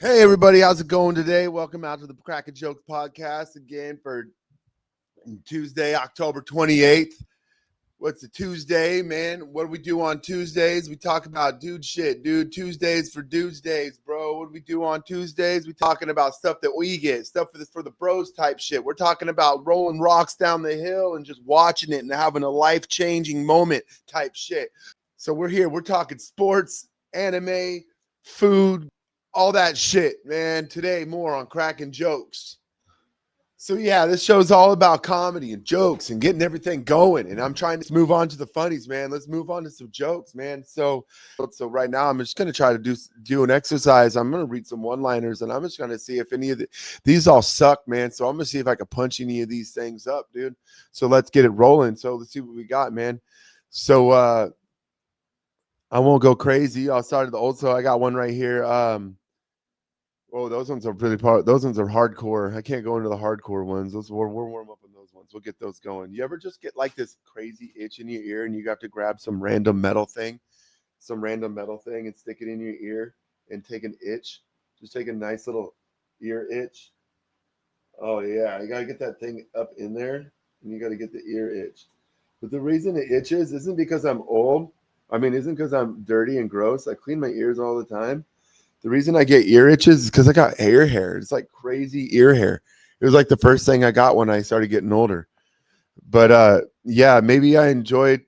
Hey everybody, how's it going today? Welcome out to the Crackin Jokes podcast again for Tuesday, October 28th. What's a Tuesday, man? What do we do on Tuesdays? We talk about dude shit, dude. Tuesdays for dudes days, bro. What do we do on Tuesdays? We talking about stuff that we get, stuff for the bros type shit. We're talking about rolling rocks down the hill and just watching it and having a life-changing moment type shit. So we're here, we're talking sports, anime, food, all that shit, man. Today, more on Crackin Jokes. So yeah, this show's all about comedy and jokes and getting everything going. And I'm trying to move on to the funnies, man. Let's move on to some jokes, man. So right now I'm just gonna try to do an exercise. I'm gonna read some one-liners, and I'm just gonna see if any of these all suck, man. So I'm gonna see if I can punch any of these things up, dude. So let's get it rolling. So let's see what we got, man. So I won't go crazy. I'll start at the old. So I got one right here. Oh, those ones are those ones are hardcore. I can't go into the hardcore ones. Those we're warm up on those ones. We'll get those going. You ever just get like this crazy itch in your ear and you have to grab some random metal thing and stick it in your ear and take an itch? Just take a nice little ear itch. Oh yeah, you gotta get that thing up in there and you gotta get the ear itch. But the reason it itches isn't because I'm old. Isn't because I'm dirty and gross. I clean my ears all the time. The reason I get ear itches is because I got ear hair. It's like crazy ear hair. It was like the first thing I got when I started getting older. But yeah, maybe I enjoyed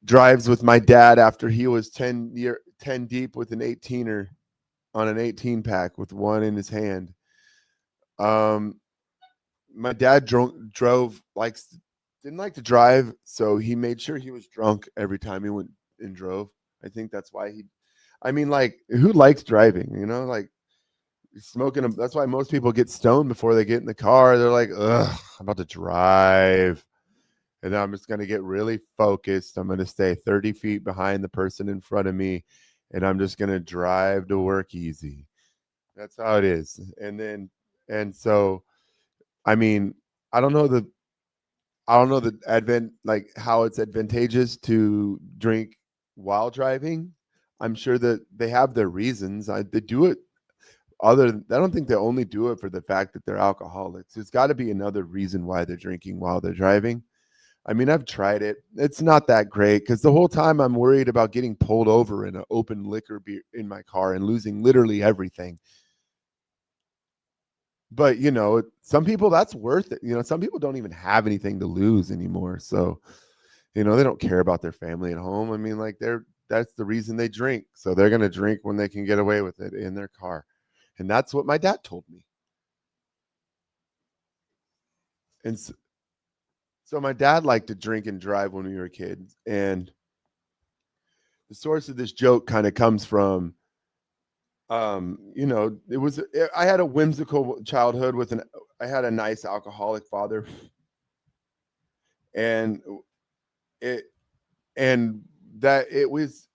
drives with my dad after he was 10 deep with an 18er on an 18 pack with one in his hand. Um, my dad drove like didn't like to drive, so he made sure he was drunk every time he went and drove. I think that's why like who likes driving? Like smoking them. That's why most people get stoned before they get in the car. They're like, ugh, I'm about to drive. And I'm just going to get really focused. I'm going to stay 30 feet behind the person in front of me. And I'm just going to drive to work easy. That's how it is. And so, I mean, I don't know the, like how it's advantageous to drink while driving. I'm sure that they have their reasons. They do it I don't think they only do it for the fact that they're alcoholics. There's got to be another reason why they're drinking while they're driving. I've tried it. It's not that great because the whole time I'm worried about getting pulled over in an open liquor beer in my car and losing literally everything. But some people that's worth it. Some people don't even have anything to lose anymore. So, they don't care about their family at home. Like that's the reason they drink. So they're gonna drink when they can get away with it in their car. And that's what my dad told me. And so my dad liked to drink and drive when we were kids. And the source of this joke kind of comes from, I had a whimsical childhood I had a nice alcoholic father. And it, and that it was,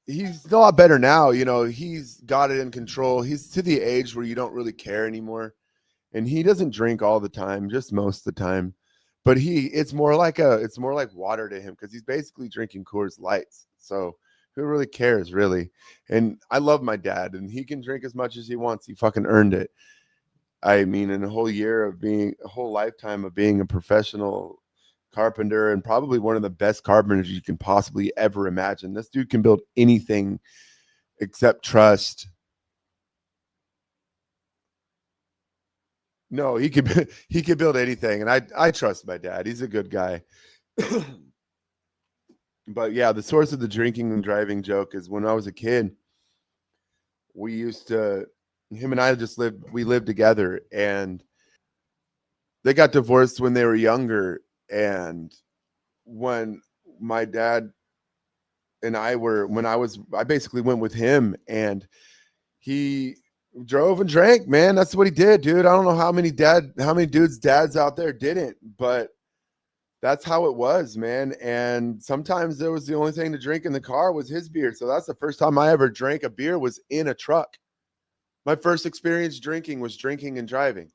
he's a lot better now. He's got it in control. He's to the age where you don't really care anymore. And he doesn't drink all the time, just most of the time. But it's more like water to him because he's basically drinking Coors Lights. So who really cares, really? And I love my dad, and he can drink as much as he wants. He fucking earned it. In a whole lifetime of being a professional carpenter and probably one of the best carpenters you can possibly ever imagine. This dude can build anything except trust. No, he could he could build anything, and I trust my dad. He's a good guy. But yeah, the source of the drinking and driving joke is when I was a kid, we used to him and I we lived together, and they got divorced when they were younger. And when my dad and I were when I basically went with him, and he drove and drank, man. That's what he did, dude. I don't know how many dudes dads out there didn't, but that's how it was, man. And sometimes there was the only thing to drink in the car was his beer. So that's the first time I ever drank a beer was in a truck. My first experience drinking was drinking and driving.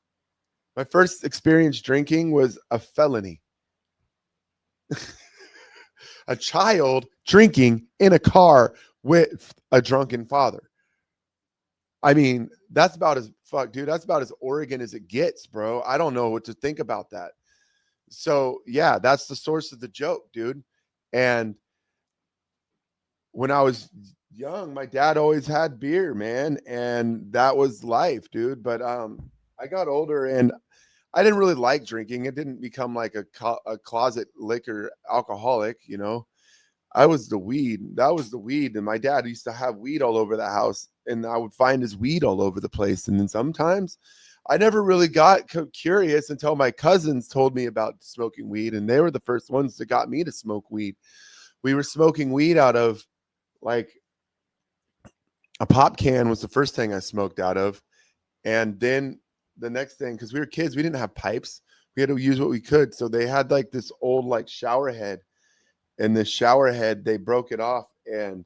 My first experience drinking was a felony. A child drinking in a car with a drunken father. I mean, that's about as fuck, dude. That's about as Oregon as it gets, bro. I don't know what to think about that. So yeah, that's the source of the joke, dude. And when I was young, my dad always had beer, man, and that was life, dude. But I got older and I didn't really like drinking. It didn't become like a closet liquor alcoholic, you know. I was the weed. That was the weed. And my dad used to have weed all over the house, and I would find his weed all over the place. And then sometimes I never really got curious until my cousins told me about smoking weed, and they were the first ones that got me to smoke weed. We were smoking weed out of like a pop can was the first thing I smoked out of. And then the next thing, because we were kids, we didn't have pipes. We had to use what we could. So they had like this old like shower head, and the shower head, they broke it off and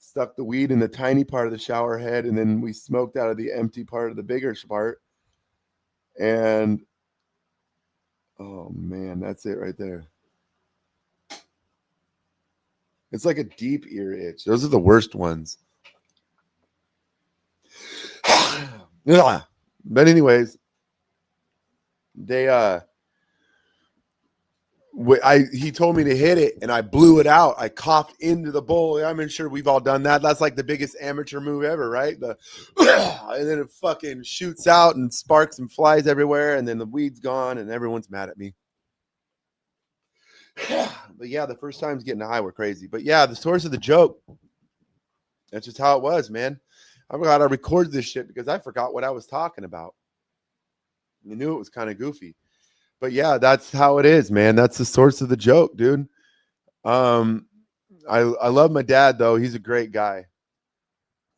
stuck the weed in the tiny part of the shower head, and then we smoked out of the empty part of the bigger part. And oh man, that's it right there. It's like a deep ear itch. Those are the worst ones. Yeah. But anyways, they he told me to hit it, and I blew it out. I coughed into the bowl. I'm sure we've all done that. That's like the biggest amateur move ever, right? The and then it fucking shoots out and sparks and flies everywhere, and then the weed's gone, and everyone's mad at me. But yeah, the first times getting high were crazy. But yeah, the source of the joke, that's just how it was, man. I'm glad I recorded this shit because I forgot what I was talking about. I knew it was kind of goofy. But yeah, that's how it is, man. That's the source of the joke, dude. Um, I love my dad though. He's a great guy.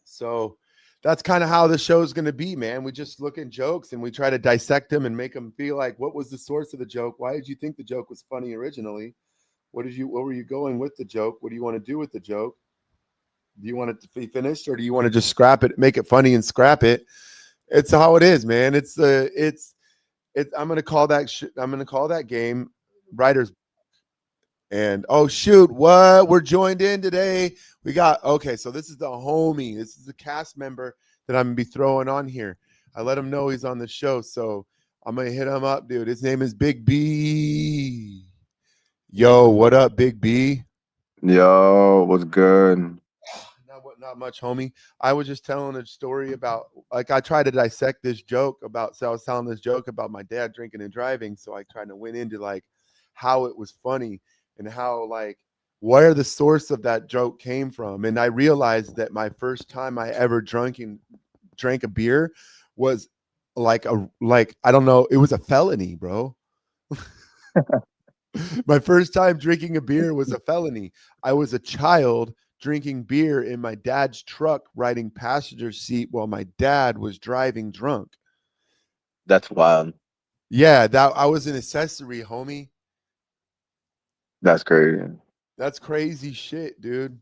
So that's kind of how the show's going to be, man. We just look at jokes and we try to dissect them and make them feel like, what was the source of the joke? Why did you think the joke was funny originally? What were you going with the joke? What do you want to do with the joke? Do you want it to be finished, or do you want to just scrap it, make it funny and scrap it? It's how it is, man. It's I'm gonna call that I'm gonna call that game writers. And oh shoot, what we're joined in today. We got okay, so this is the homie. This is the cast member that I'm gonna be throwing on here. I let him know he's on the show, so I'm gonna hit him up, dude. His name is Big B. Yo, what up, Big B? Yo, what's good? Not much, homie. I was just telling a story about like I tried to dissect this joke about. So I was telling this joke about my dad drinking and driving. So I kind of went into like how it was funny and how like where the source of that joke came from. And I realized that my first time I ever drank a beer was like I don't know, it was a felony, bro. My first time drinking a beer was a felony. I was a child drinking beer in my dad's truck, riding passenger seat while my dad was driving drunk. That's wild. Yeah, that I was an accessory, homie. That's crazy. That's crazy shit, dude.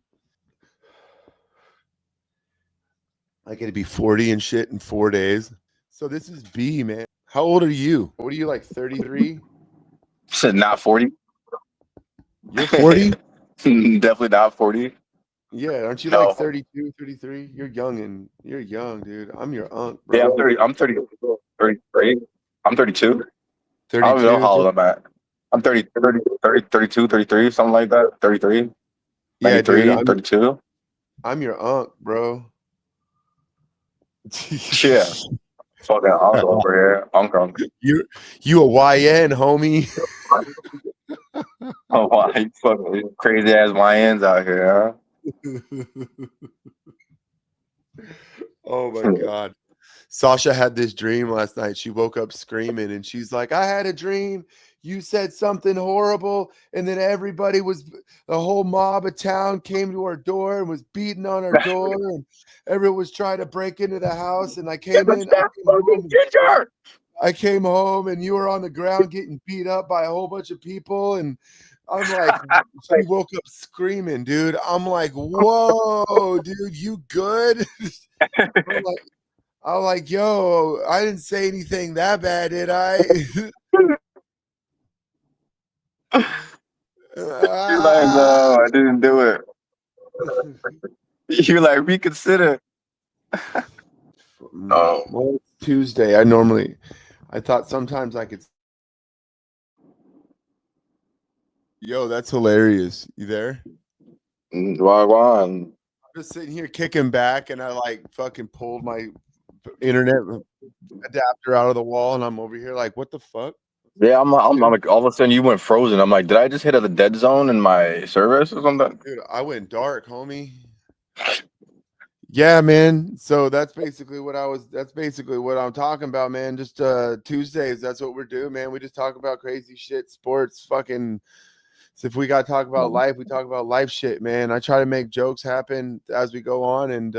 I get to be 40 and shit in 4 days. So this is B, man. How old are you? What are you like 33? Shit, not 40. You're 40? Definitely not 40. Yeah, aren't you like No. 32, 33? You're young and you're young, dude. I'm your uncle, Yeah, I'm bro. 30. I'm 30. 33. I'm 32. I don't even know 32. how old I'm at. I'm 30, 30, 30, 32, 33, something like that. 33, Yeah, dude. 93, 32. I'm your uncle, bro. Yeah. Fucking uncle over here. Uncle. you you a YN, homie. Oh, why fucking crazy ass YNs out here, Oh my huh? god. Sasha had this dream last night. She woke up screaming and she's like, I had a dream. You said something horrible, and then everybody was the whole mob of town came to our door and was beating on our door, and everyone was trying to break into the house. And Ginger! I came home and you were on the ground getting beat up by a whole bunch of people. And I'm like, she woke up screaming, dude. I'm like, whoa, dude, you good? I'm like, I'm like, yo, I didn't say anything that bad, did I? You're like, no, I didn't do it. You're like, reconsider. Well, it's Tuesday. I thought sometimes I could. Yo, that's hilarious. You there? Wagwan. I'm just sitting here kicking back, and I like fucking pulled my internet adapter out of the wall, and I'm over here like, what the fuck? Yeah, I'm like, all of a sudden you went frozen. I'm like, did I just hit a dead zone in my service or something? Dude, I went dark, homie. Yeah, man. So that's basically what I'm talking about, man. Just Tuesdays, that's what we're doing, man. We just talk about crazy shit, sports, fucking. So if we got to talk about life, we talk about life shit, man. I try to make jokes happen as we go on, and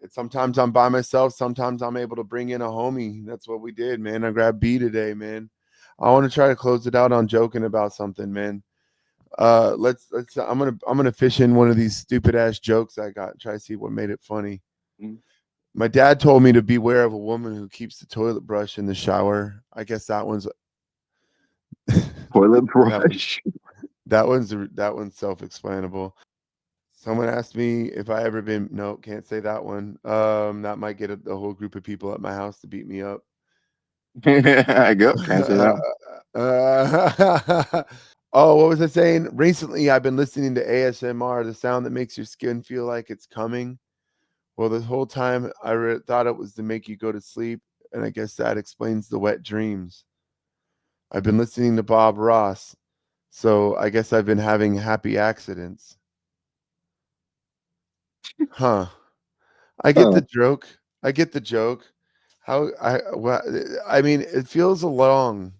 sometimes I'm by myself, sometimes I'm able to bring in a homie. That's what we did, man. I grabbed B today, man. I want to try to close it out on joking about something, man. Let's I'm gonna fish in one of these stupid ass jokes I got, try to see what made it funny. My dad told me to beware of a woman who keeps the toilet brush in the shower. I guess that one's Toilet that brush. that one's self-explanable. Someone asked me if I ever been. No, can't say that one. That might get a whole group of people at my house to beat me up. I go. Can't say that. Oh, what was I saying? Recently, I've been listening to ASMR, the sound that makes your skin feel like it's coming. Well, this whole time thought it was to make you go to sleep, and I guess that explains the wet dreams. I've been listening to Bob Ross, so I guess I've been having happy accidents. Huh. I get the Huh. joke. I get the joke. I mean, it feels long.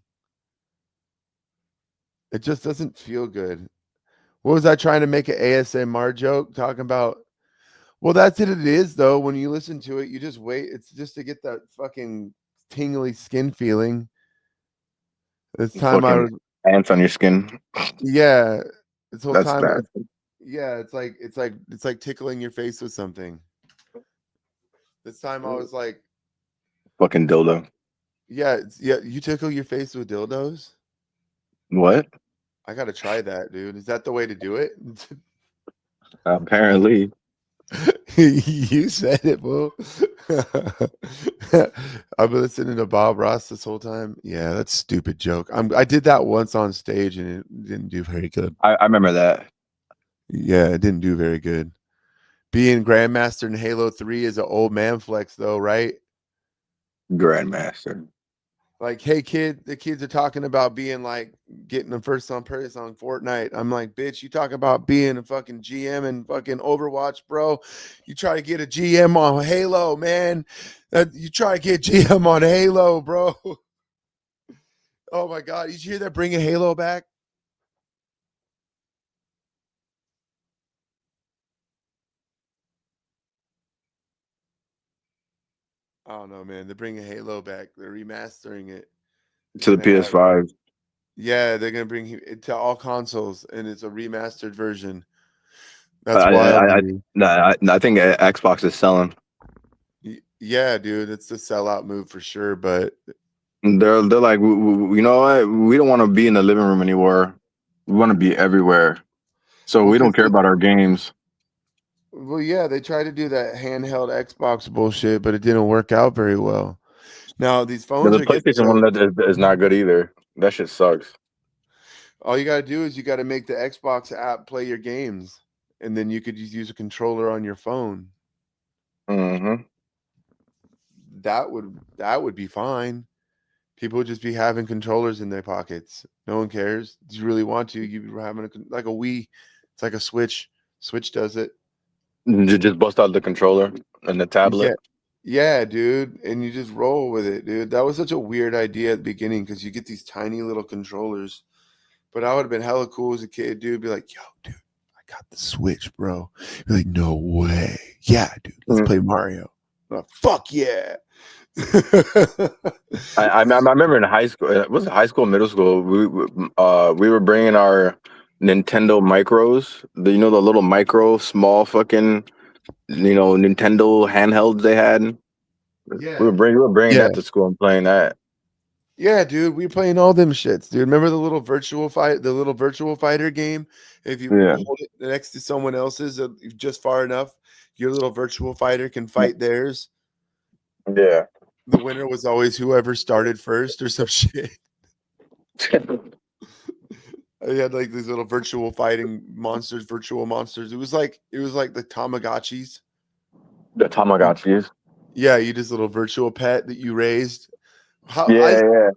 It just doesn't feel good. What was I trying to make an ASMR joke talking about? Well, that's what it is though. When you listen to it, you just wait. It's just to get that fucking tingly skin feeling. This time I Fucking was ants on your skin. yeah. This whole That's time bad. yeah, it's like tickling your face with something. This time I was like, Fucking dildo. yeah, yeah, you tickle your face with dildos? What? I gotta try that, dude. Is that the way to do it? Apparently. You said it, boo. I've been listening to Bob Ross this whole time. Yeah, that's a stupid joke. I did that once on stage and it didn't do very good. I remember that. Yeah, it didn't do very good. Being Grandmaster in Halo 3 is an old man flex, though, right? Grandmaster. Like, hey, kid, the kids are talking about being like getting the first on purse on Fortnite. I'm like, bitch, you talk about being a fucking GM and fucking Overwatch, bro. You try to get a GM on Halo, man. You try to get GM on Halo, bro. Oh my god, did you hear that bringing Halo back? I don't know, man. They're bringing Halo back. They're remastering it. They're To the gonna have PS5. yeah, they're gonna bring it to all consoles, and it's a remastered version. I That's wild to I I, me. I think Xbox is selling. Yeah, dude, it's a sellout move for sure. But They're like, you know what? We don't want to be in the living room anymore. We want to be everywhere. So well, we don't because care about our games. yeah, they tried to do that handheld Xbox bullshit, but it didn't work out very well. Now these Yeah, phones the are getting PlayStation one so. that is not good either. That shit sucks. All you gotta do is you gotta make the Xbox app play your games, and then you could just use a controller on your phone. Hmm. That would be fine. People would just be having controllers in their pockets. No one cares. Do you really want to? You having like a Wii. It's like a Switch. Switch does it. Just bust out the controller and the Yeah. tablet. Yeah, dude. And you just roll with it, dude. That was such a weird idea at the beginning because you get these tiny little controllers. But I would have been hella cool as a kid, dude. Be like, yo, dude, I got the Switch, bro. Be like, no way. Yeah, dude, let's Mm. play Mario. Like, fuck yeah. I remember in high school. Was it high school, middle school? We were bringing our Nintendo micros. The little micro, small fucking Nintendo handhelds they had. Yeah. We were bringing Yeah. that to school and playing that. Yeah, dude, we playing all them shits, dude. Remember the little virtual fighter game? If you Yeah. hold it next to someone else's just far enough, your little virtual fighter can fight theirs. Yeah. The winner was always whoever started first or some shit. I had like these little virtual fighting monsters, virtual monsters. It was like the Tamagotchis. The Tamagotchis. Yeah, you just little virtual pet that you raised. How I Yeah, yeah.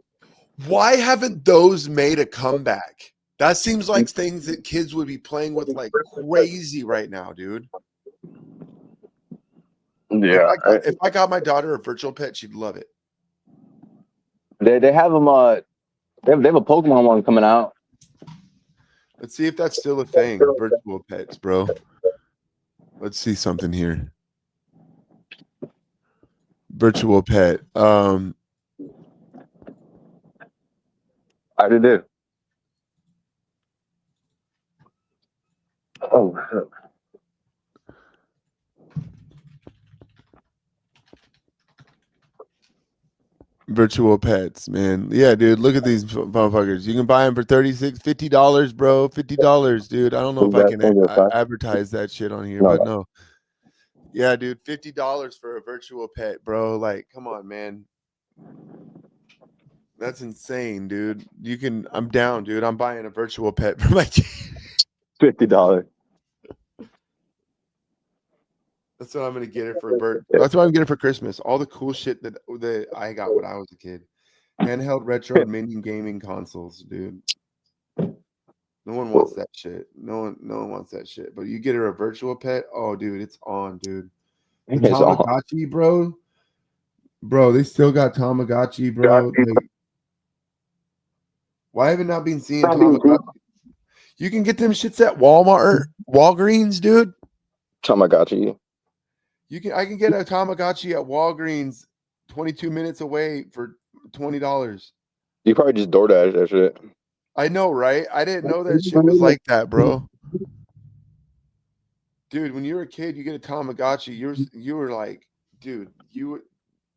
Why haven't those made a comeback? That seems like things that kids would be playing with like crazy right now, dude. If Yeah. I got if I got my daughter a virtual pet, she'd love it. They have them. They have a Pokemon one coming out. Let's see if that's still a thing. Virtual pets, bro. Let's see something here. Virtual pet. I did. Oh shit. Virtual pets, man. Yeah, dude. Look at these motherfuckers. You can buy them for $50, bro. $50, dude. I don't know if I That can thing is fun. advertise that shit on here, No, but no. Yeah, dude. $50 for a virtual pet, bro. Like, come on, man. That's insane, dude. I'm down, dude. I'm buying a virtual pet for my kid. $50. That's what I'm gonna get her for a bird. That's what I'm getting for Christmas. All the cool shit that I got when I was a kid. Handheld retro mini gaming consoles, dude. No one wants that shit. No one wants that shit. But you get her a virtual pet. Oh, dude, it's on, dude. The It's on. Tamagotchi, bro. Bro, they still got Tamagotchi, bro. Like, why haven't I been seeing Tamagotchi? You can get them shits at Walmart, Walgreens, dude. Tamagotchi. I can get a Tamagotchi at Walgreens 22 minutes away for $20. You probably just DoorDash that shit. I know, right? I didn't know that shit was like that, bro. Dude, when you were a kid, you get a Tamagotchi, you were like, dude,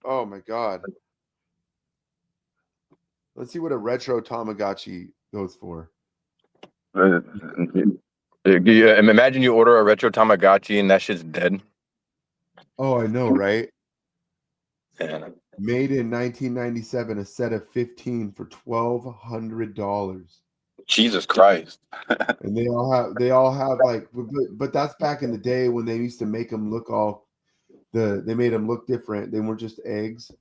oh my god. Let's see what a retro Tamagotchi goes for. Yeah, imagine you order a retro Tamagotchi and that shit's dead. Oh, I know, right? Yeah. Made in 1997, a set of 15 for $1,200. Jesus Christ. And they all have like, but that's back in the day when they used to make them look they made them look different. They weren't just eggs.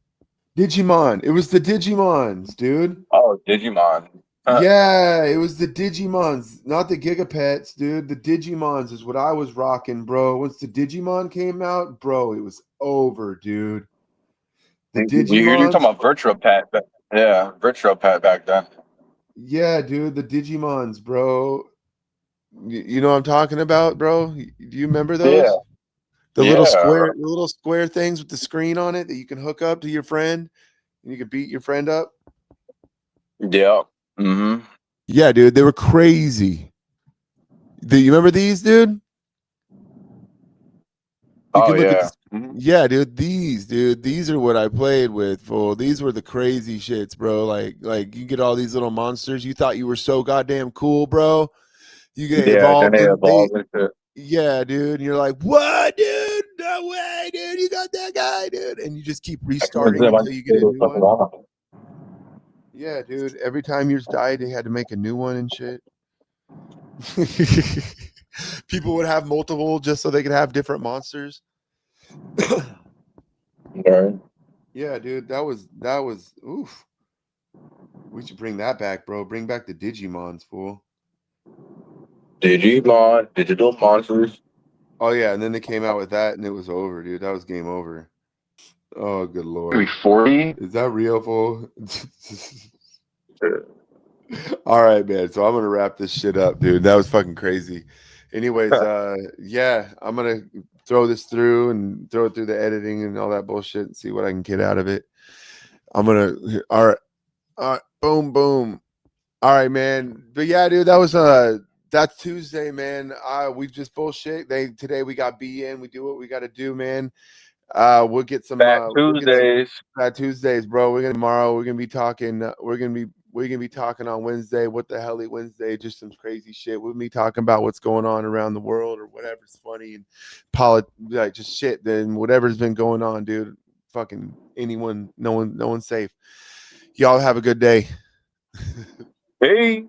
Digimon. It was the Digimons, dude. Oh, Digimon. Yeah, it was the Digimons, not the Gigapets, dude. The Digimons is what I was rocking, bro. Once the Digimon came out, bro, it was over, dude. The You're talking Digimons, about Virtual Pet. Yeah, Virtual Pet back then. yeah, dude, the Digimons, bro. You know what I'm talking about, bro? Do you remember Yeah, those? yeah, The little square things with the screen on it that you can hook up to your friend and you can beat your friend up. yeah. Mm-hmm. Yeah, dude, they were crazy. Do you remember these, dude? You Oh can look at yeah. this. Yeah, dude, these are what I played with, fool. These were the crazy shits, bro. Like you get all these little monsters. You thought you were so goddamn cool, bro. You get Yeah, then evolved they and they evolved into. yeah, dude. And you're like, what, dude? No way, dude. You got that guy, dude. And you just keep restarting until you get a new one. Yeah, dude. Every time yours died, they had to make a new one and shit. People would have multiple just so they could have different monsters. Right. Yeah, dude. That was oof. We should bring that back, bro. Bring back the Digimons, fool. Digimon, digital monsters. Oh yeah, and then they came out with that, and it was over, dude. That was game over. Oh, good Maybe lord. 40. Is that real, fool? All right, man. So I'm gonna wrap this shit up, dude. That was fucking crazy. Anyways, yeah, I'm gonna throw this through and throw it through the editing and all that bullshit and see what I can get out of it. I'm gonna all right, boom, boom. All right, man. But yeah, dude, that's Tuesday, man. We just bullshit. Today we got B in. We do what we got to do, man. Back We'll get some Tuesdays. bad Tuesdays, bro. We're gonna be talking. We're gonna be talking on Wednesday. What the hell, Wednesday? Just some crazy shit. We'll be talking about what's going on around the world or whatever's funny and like just shit. Then whatever's been going on, dude. fucking anyone. No one's safe. Y'all have a good day. Hey.